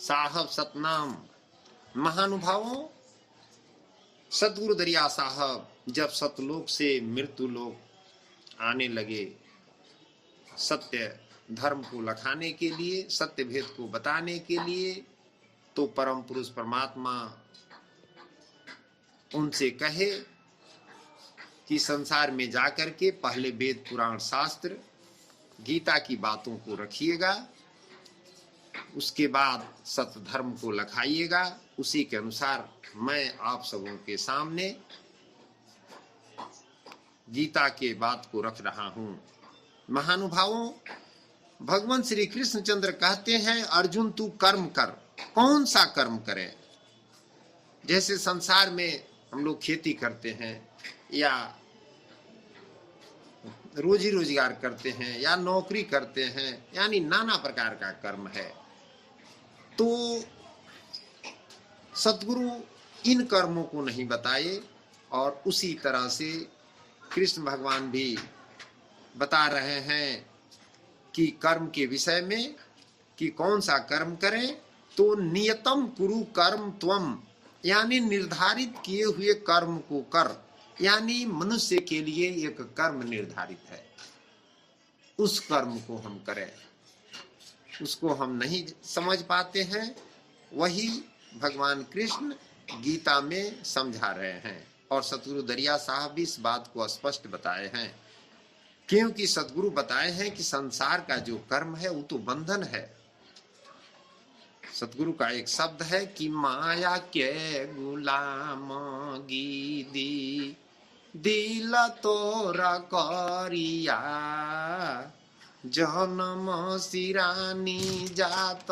साहब सतनाम। महानुभावों, सतगुरु दरिया साहब जब सतलोक से मृत्यु लोक आने लगे सत्य धर्म को लखाने के लिए, सत्य भेद को बताने के लिए, तो परम पुरुष परमात्मा उनसे कहे कि संसार में जाकर के पहले वेद पुराण शास्त्र गीता की बातों को रखिएगा, उसके बाद सत्य धर्म को लखाइएगा। उसी के अनुसार मैं आप सबों के सामने गीता के बात को रख रहा हूं। महानुभावों, भगवान श्री कृष्णचंद्र कहते हैं, अर्जुन तू कर्म कर। कौन सा कर्म करे? जैसे संसार में हम लोग खेती करते हैं या रोजी रोजगार करते हैं या नौकरी करते हैं, यानी नाना प्रकार का कर्म है। तो सतगुरु इन कर्मों को नहीं बताए और उसी तरह से कृष्ण भगवान भी बता रहे हैं कि कर्म के विषय में कि कौन सा कर्म करें। तो नियतम कुरु कर्म त्वम, यानी निर्धारित किए हुए कर्म को कर, यानी मनुष्य के लिए एक कर्म निर्धारित है, उस कर्म को हम करें। उसको हम नहीं समझ पाते हैं, वही भगवान कृष्ण गीता में समझा रहे हैं और सतगुरु दरिया साहब भी इस बात को स्पष्ट बताए हैं। क्योंकि सतगुरु बताए हैं कि संसार का जो कर्म है वो तो बंधन है। सतगुरु का एक शब्द है कि माया के गुलाम गीदी दिल तोरा करिया, जन्म सिरानी जात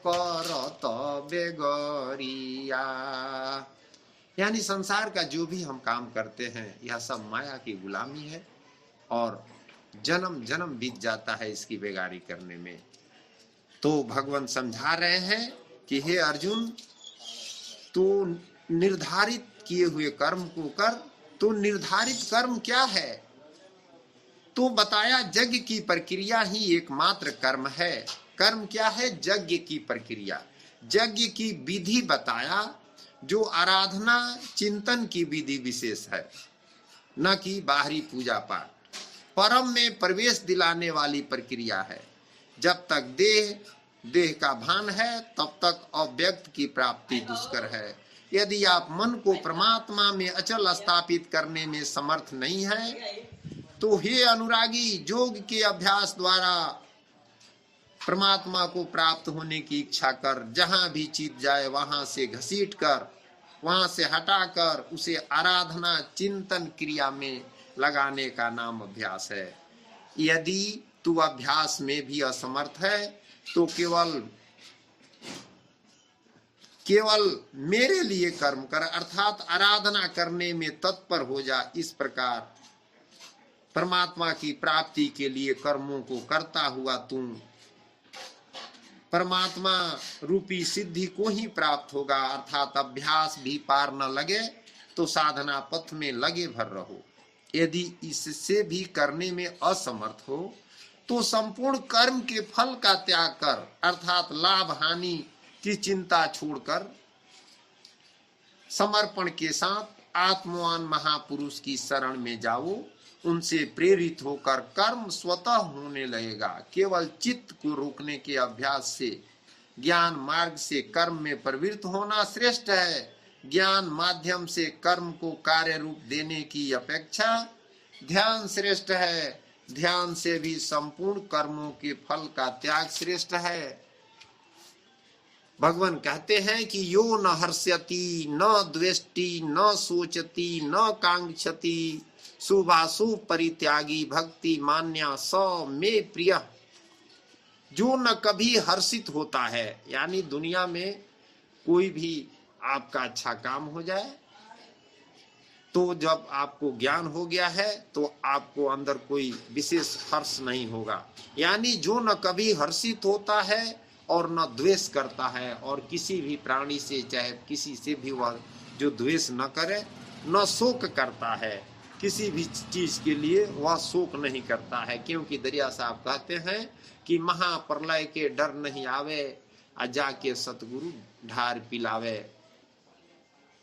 करत बेगरिया। यानी संसार का जो भी हम काम करते हैं यह सब माया की गुलामी है और जन्म जन्म बीत जाता है इसकी बेगारी करने में। तो भगवान समझा रहे हैं कि हे अर्जुन, तू निर्धारित किए हुए कर्म को कर। तो निर्धारित कर्म क्या है? तो बताया यज्ञ की प्रक्रिया ही एकमात्र कर्म है। कर्म क्या है? यज्ञ की प्रक्रिया, यज्ञ की विधि बताया, जो आराधना चिंतन की विधि विशेष है, न कि बाहरी पूजा पाठ। परम में प्रवेश दिलाने वाली प्रक्रिया है। जब तक देह का भान है तब तक अव्यक्त की प्राप्ति दुष्कर है। यदि आप मन को परमात्मा में अचल स्थापित करने में समर्थ नहीं है तो हे अनुरागी, योग के अभ्यास द्वारा परमात्मा को प्राप्त होने की इच्छा कर। जहां भी चित जाए वहां से घसीट कर, वहां से हटाकर उसे आराधना चिंतन क्रिया में लगाने का नाम अभ्यास है। यदि तू अभ्यास में भी असमर्थ है तो केवल मेरे लिए कर्म कर, अर्थात आराधना करने में तत्पर हो जा। इस प्रकार परमात्मा की प्राप्ति के लिए कर्मों को करता हुआ तू परमात्मा रूपी सिद्धि को ही प्राप्त होगा। अर्थात अभ्यास भी पार न लगे तो साधना पथ में लगे भर रहो। यदि इससे भी करने में असमर्थ हो तो संपूर्ण कर्म के फल का त्याग कर, अर्थात लाभ हानि की चिंता छोड़कर समर्पण के साथ आत्मवान महापुरुष की शरण में जाओ। उनसे प्रेरित होकर कर्म स्वतः होने लगेगा। केवल चित्त को रोकने के अभ्यास से ज्ञान मार्ग से कर्म में प्रवृत्त होना श्रेष्ठ है। ज्ञान माध्यम से कर्म को कार्य रूप देने की अपेक्षा ध्यान श्रेष्ठ है। ध्यान से भी संपूर्ण कर्मों के फल का त्याग श्रेष्ठ है। भगवान कहते हैं कि यो न हर्ष्यति न द्वेष्टि न सोचति न कांक्षति शुभाशुभ परित्यागी भक्ति मान्या स मे प्रिय। जो न कभी हर्षित होता है, यानी दुनिया में कोई भी आपका अच्छा काम हो जाए तो जब आपको ज्ञान हो गया है तो आपको अंदर कोई विशेष हर्ष नहीं होगा। यानी जो न कभी हर्षित होता है और न द्वेष करता है, और किसी भी प्राणी से चाहे किसी से भी वह जो द्वेष न करे, न शोक करता है, किसी भी चीज के लिए वह शोक नहीं करता है। क्योंकि दरिया साहब कहते हैं कि महाप्रलय के डर नहीं आवे, आ जाके सतगुरु ढार पिलावे।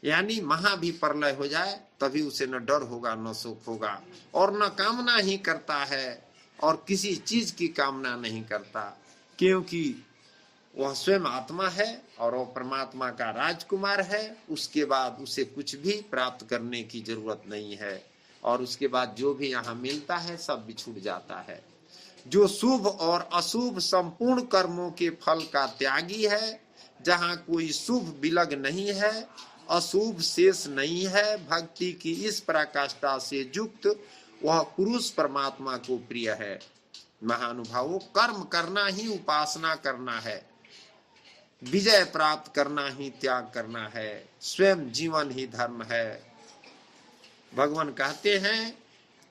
यानी महा भी प्रलय हो जाए तभी उसे न डर होगा न सुख होगा, और न कामना ही करता है, और किसी चीज की कामना नहीं करता, क्योंकि वह स्वयं आत्मा है और वह परमात्मा का राजकुमार है। उसके बाद उसे कुछ भी प्राप्त करने की जरूरत नहीं है, और उसके बाद जो भी यहाँ मिलता है सब भी छूट जाता है। जो शुभ और अशुभ संपूर्ण कर्मों के फल का त्यागी है, जहाँ कोई शुभ विलग नहीं है, अशुभ शेष नहीं है, भक्ति की इस पराकाष्ठा से युक्त वह पुरुष परमात्मा को प्रिय है। महानुभावों, कर्म करना ही उपासना करना है, विजय प्राप्त करना ही त्याग करना है, स्वयं जीवन ही धर्म है। भगवान कहते हैं,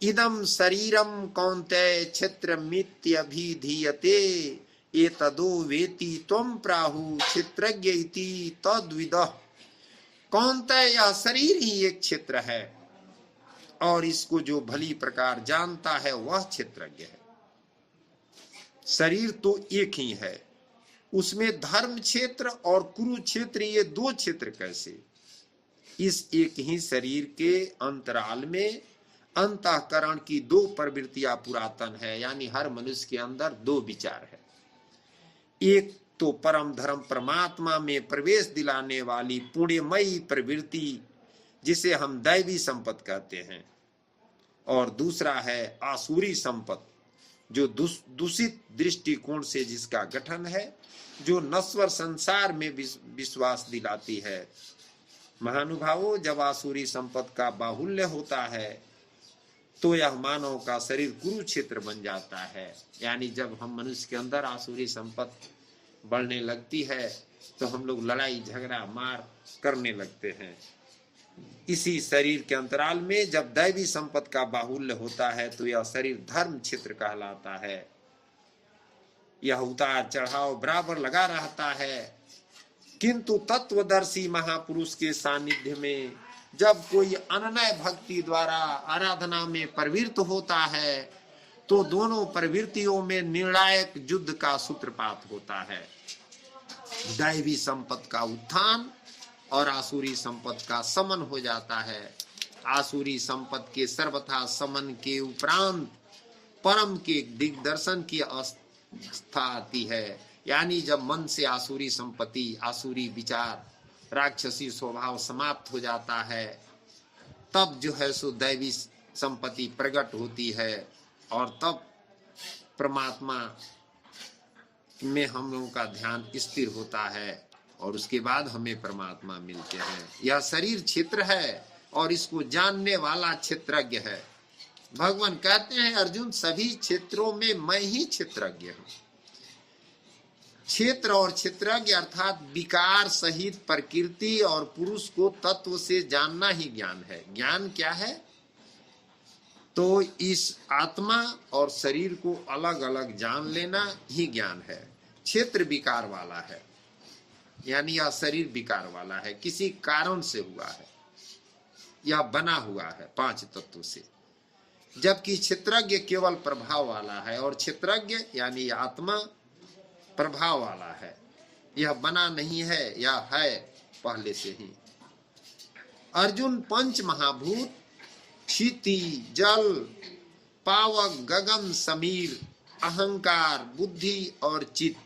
इदम शरीरम कौन्तेय क्षेत्रमित्यभिधीयते एतदो वेति त्वं प्राहु क्षेत्रज्ञ इति तद्विदः। कौन्तेय, यह शरीर ही एक क्षेत्र है, और इसको जो भली प्रकार जानता है वह क्षेत्रज्ञ है। शरीर तो एक ही है, उसमें धर्म क्षेत्र और कुरुक्षेत्र, ये दो क्षेत्र कैसे? इस एक ही शरीर के अंतराल में अंतःकरण की दो प्रवृत्तियां पुरातन है, यानी हर मनुष्य के अंदर दो विचार है। एक तो परम धर्म परमात्मा में प्रवेश दिलाने वाली पुण्यमयी प्रवृत्ति, जिसे हम दैवी संपत्ति कहते हैं, और दूसरा है आसुरी संपत्ति, जो दूषित दृष्टिकोण से जिसका गठन है, जो नश्वर संसार में विश्वास दिलाती है। महानुभावों, जब आसुरी संपत्ति का बाहुल्य होता है तो यह मानव का शरीर कुरुक्षेत्र बन जाता है। यानी जब हम मनुष्य के अंदर आसुरी संपत्ति बढ़ने लगती है तो हम लोग लड़ाई झगड़ा मार करने लगते हैं। इसी शरीर के अंतराल में जब दैवी संपत्ति का बाहुल्य होता है तो यह शरीर धर्म क्षेत्र कहलाता है। यह उतार चढ़ाव बराबर लगा रहता है, किंतु तत्वदर्शी महापुरुष के सानिध्य में जब कोई अनन्य भक्ति द्वारा आराधना में प्रवृत्त होता है तो दोनों प्रवृत्तियों में निर्णायक युद्ध का सूत्रपात होता है। दैवी संपत्ति का उत्थान और आसुरी संपत्ति का समन हो जाता है। आसुरी संपत्ति के सर्वथा समन के उपरांत परम के दिग्दर्शन की अवस्था आती है। यानी जब मन से आसुरी संपत्ति, आसुरी विचार, राक्षसी स्वभाव समाप्त हो जाता है, तब जो है सो दैवी संपत्ति प्रकट होती है, और तब परमात्मा में हम लोगों का ध्यान स्थिर होता है, और उसके बाद हमें परमात्मा मिलते हैं। यह शरीर क्षेत्र है और इसको जानने वाला क्षेत्रज्ञ है। भगवान कहते हैं, अर्जुन, सभी क्षेत्रों में मैं ही क्षेत्रज्ञ हूं। क्षेत्र और क्षेत्रज्ञ अर्थात विकार सहित प्रकृति और पुरुष को तत्व से जानना ही ज्ञान है। ज्ञान क्या है? तो इस आत्मा और शरीर को अलग अलग जान लेना ही ज्ञान है। क्षेत्र विकार वाला है, यानी यह शरीर विकार वाला है, किसी कारण से हुआ है, यह बना हुआ है 5 तत्व से, जबकि क्षेत्रज्ञ केवल प्रभाव वाला है, और क्षेत्रज्ञ यानी आत्मा प्रभाव वाला है, यह बना नहीं है, यह है पहले से ही। अर्जुन, 5 महाभूत क्षिति, जल, पावक, गगन, समीर, अहंकार, बुद्धि और चित्त,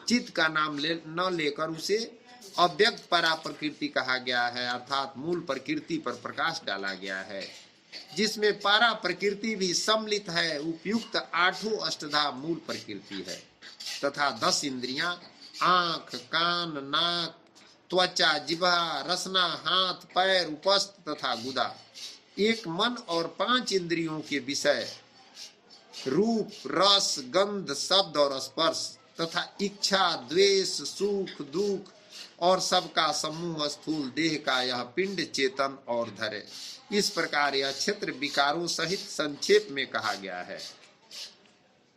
चित्त का नाम न लेकर उसे अव्यक्त परा प्रकृति कहा गया है, अर्थात मूल प्रकृति पर प्रकाश डाला गया है, जिसमें पारा प्रकृति भी सम्मिलित है। उपयुक्त 8 अष्टधा मूल प्रकृति है, तथा 10 इंद्रियां, आंख, कान, नाक, त्वचा, जिह्वा, रसना, हाथ, पैर, उपस्थ तथा गुदा, एक मन और 5 इंद्रियों के विषय, रूप, रस, गंध, शब्द और स्पर्श, तथा इच्छा, द्वेष, सुख, दुख और सबका समूह स्थूल देह का यह पिंड चेतन और धरे। इस प्रकार यह क्षेत्र विकारों सहित संक्षेप में कहा गया है।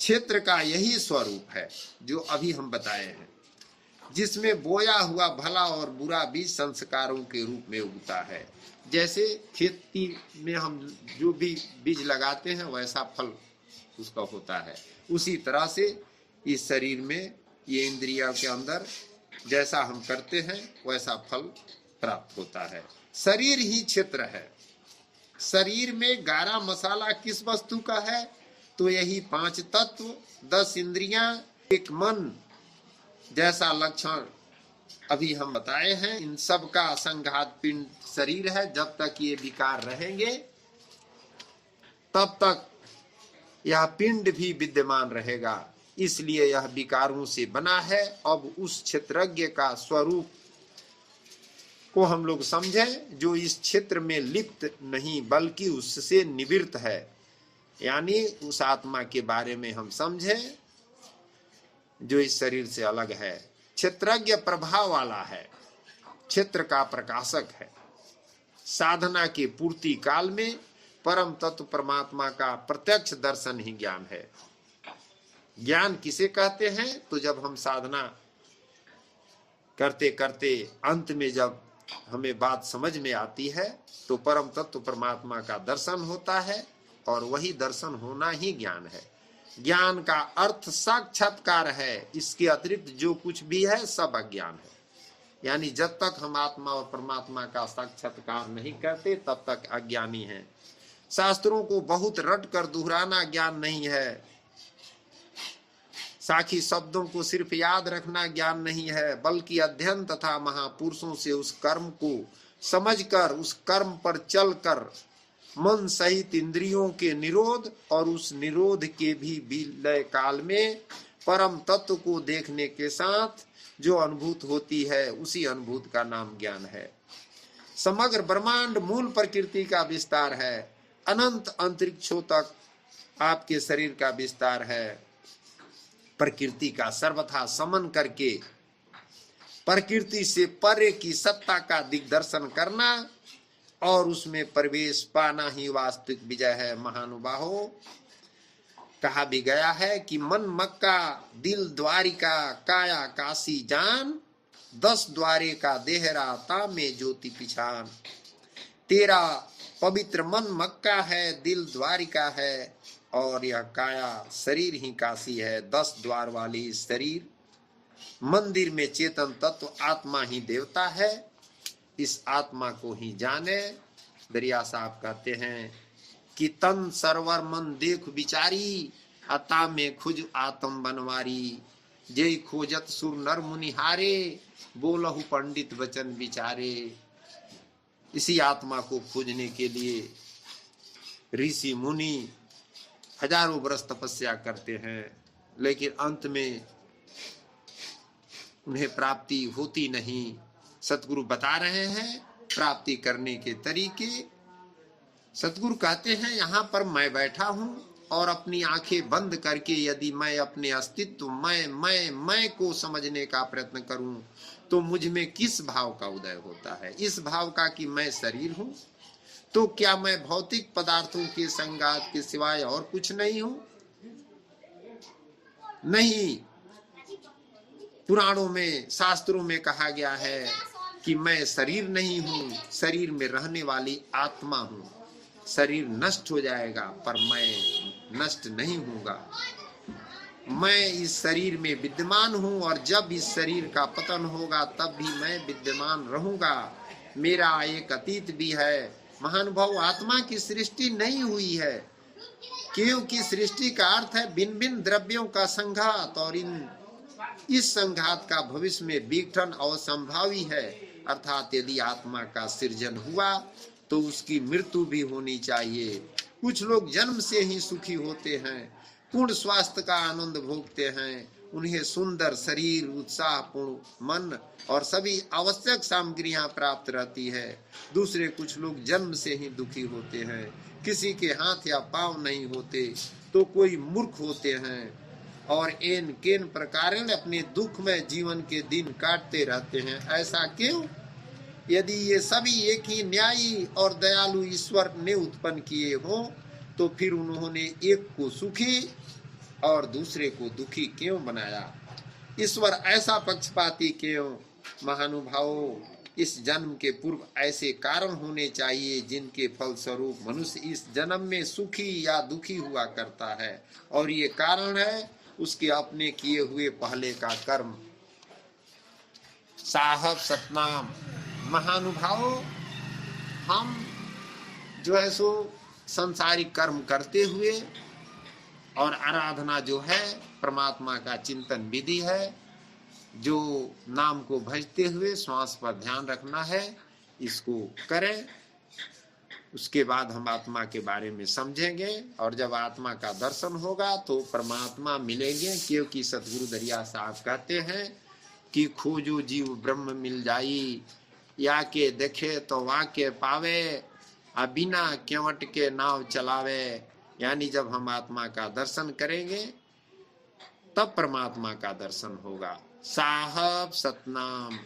क्षेत्र का यही स्वरूप है जो अभी हम बताए हैं, जिसमें बोया हुआ भला और बुरा बीज संस्कारों के रूप में उगता है। जैसे खेती में हम जो भी बीज लगाते हैं वैसा फल उसका होता है, उसी तरह से इस शरीर में ये इंद्रियों के अंदर जैसा हम करते हैं वैसा फल प्राप्त होता है। शरीर ही क्षेत्र है। शरीर में गारा मसाला किस वस्तु का है? तो यही 5 तत्व, 10 इंद्रियां, एक मन जैसा लक्षण अभी हम बताए हैं। इन सब का असंघात पिंड शरीर है। जब तक ये विकार रहेंगे तब तक यह पिंड भी विद्यमान रहेगा। इसलिए यह विकारों से बना है। अब उस क्षेत्रज्ञ का स्वरूप को हम लोग समझें जो इस क्षेत्र में लिप्त नहीं बल्कि उससे निवृत्त है, यानी उस आत्मा के बारे में हम समझें जो इस शरीर से अलग है। क्षेत्रज्ञ प्रभाव वाला है, क्षेत्र का प्रकाशक है। साधना के पूर्ति काल में परम तत्व परमात्मा का प्रत्यक्ष दर्शन ही ज्ञान है। ज्ञान किसे कहते हैं? तो जब हम साधना करते करते अंत में जब हमें बात समझ में आती है तो परम तत्व परमात्मा का दर्शन होता है, और वही दर्शन होना ही ज्ञान है। ज्ञान का अर्थ साक्षात्कार है। इसके अतिरिक्त जो कुछ भी है सब अज्ञान है। यानी जब तक हम आत्मा और परमात्मा का साक्षात्कार नहीं करते तब तक अज्ञानी हैं। शास्त्रों को बहुत रट कर दोहराना ज्ञान नहीं है। साखी शब्दों को सिर्फ याद रखना ज्ञान नहीं है, बल्कि अध्ययन तथा महापुरुषों से उस कर्म को समझकर उस कर्म पर चलकर मन सहित इंद्रियों के निरोध और उस निरोध के भी विलय काल में परम तत्व को देखने के साथ जो अनुभूत होती है उसी अनुभूत का नाम ज्ञान है। समग्र ब्रह्मांड मूल प्रकृति का विस्तार है। अनंत अंतरिक्षों तक आपके शरीर का विस्तार है। प्रकृति का सर्वथा समन करके प्रकृति से परे की सत्ता का दिग्दर्शन करना और उसमें प्रवेश पाना ही वास्तविक विजय है। महानुभावों, कहा भी गया है कि मन मक्का, दिल द्वारिका, काया काशी जान, 10 द्वारे का देहरा तामे ज्योति पिछान। तेरा पवित्र मन मक्का है, दिल द्वारिका है और यह काया शरीर ही काशी है। 10 द्वार वाली शरीर मंदिर में चेतन तत्व आत्मा ही देवता है। इस आत्मा को ही जाने। दरिया साहब कहते हैं कि तन सरवर मन देख विचारी, अता में खुज आत्म बनवारी। जय खोजत सुर नर मुनिहारे, बोलहु पंडित वचन विचारे। इसी आत्मा को खोजने के लिए ऋषि मुनि हजारों वर्ष तपस्या करते हैं, लेकिन अंत में उन्हें प्राप्ति होती नहीं। सतगुरु बता रहे हैं प्राप्ति करने के तरीके। सतगुरु कहते हैं यहाँ पर मैं बैठा हूँ और अपनी आंखें बंद करके यदि मैं अपने अस्तित्व मैं को समझने का प्रयत्न करूं तो मुझ में किस भाव का उदय होता है? इस भाव का कि मैं शरीर हूं। तो क्या मैं भौतिक पदार्थों के संगात के सिवाय और कुछ नहीं हूं? नहीं। पुराणों में शास्त्रों में कहा गया है कि मैं शरीर नहीं हूं, शरीर में रहने वाली आत्मा हूं। शरीर नष्ट हो जाएगा पर मैं नष्ट नहीं होऊंगा। मैं इस शरीर में विद्यमान हूं और जब इस शरीर का पतन होगा तब भी मैं विद्यमान रहूंगा। मेरा एक अतीत भी है। महानुभाव, आत्मा की सृष्टि नहीं हुई है, क्योंकि सृष्टि का अर्थ है भिन्न भिन्न द्रव्यों का संघात, और इस संघात का भविष्य में विघटन असंभावी है। अर्थात यदि आत्मा का सृजन हुआ तो उसकी मृत्यु भी होनी चाहिए। कुछ लोग जन्म से ही सुखी होते हैं, पूर्ण स्वास्थ्य का आनंद भोगते हैं, उन्हें सुंदर शरीर, उत्साहपूर्ण मन और सभी आवश्यक सामग्रियां प्राप्त रहती है। दूसरे कुछ लोग जन्म से ही दुखी होते हैं, किसी के हाथ या पांव नहीं होते तो कोई मूर्ख होते हैं और एन केन प्रकार अपने दुख में जीवन के दिन काटते रहते हैं। ऐसा क्यों? यदि ये सभी एक ही न्यायी और दयालु ईश्वर ने उत्पन्न किए हों तो फिर उन्होंने एक को सुखी और दूसरे को दुखी क्यों बनाया? ईश्वर ऐसा पक्षपाती क्यों? महानुभावों, इस जन्म के पूर्व ऐसे कारण होने चाहिए जिनके फलस्वरूप मनुष्य इस जन्म में सुखी या दुखी हुआ करता है, और ये कारण है उसके अपने किए हुए पहले का कर्म। साहब सतनाम। महानुभावों, हम जो है सो संसारिक कर्म करते हुए और आराधना जो है परमात्मा का चिंतन विधि है, जो नाम को भजते हुए श्वास पर ध्यान रखना है, इसको करें। उसके बाद हम आत्मा के बारे में समझेंगे, और जब आत्मा का दर्शन होगा तो परमात्मा मिलेंगे, क्योंकि सतगुरु दरिया साहब कहते हैं कि खोजो जीव ब्रह्म मिल जाई, या के देखे तो वाके पावे, बिना केवट के नाव चलावे। यानी जब हम आत्मा का दर्शन करेंगे तब परमात्मा का दर्शन होगा। साहब सतनाम।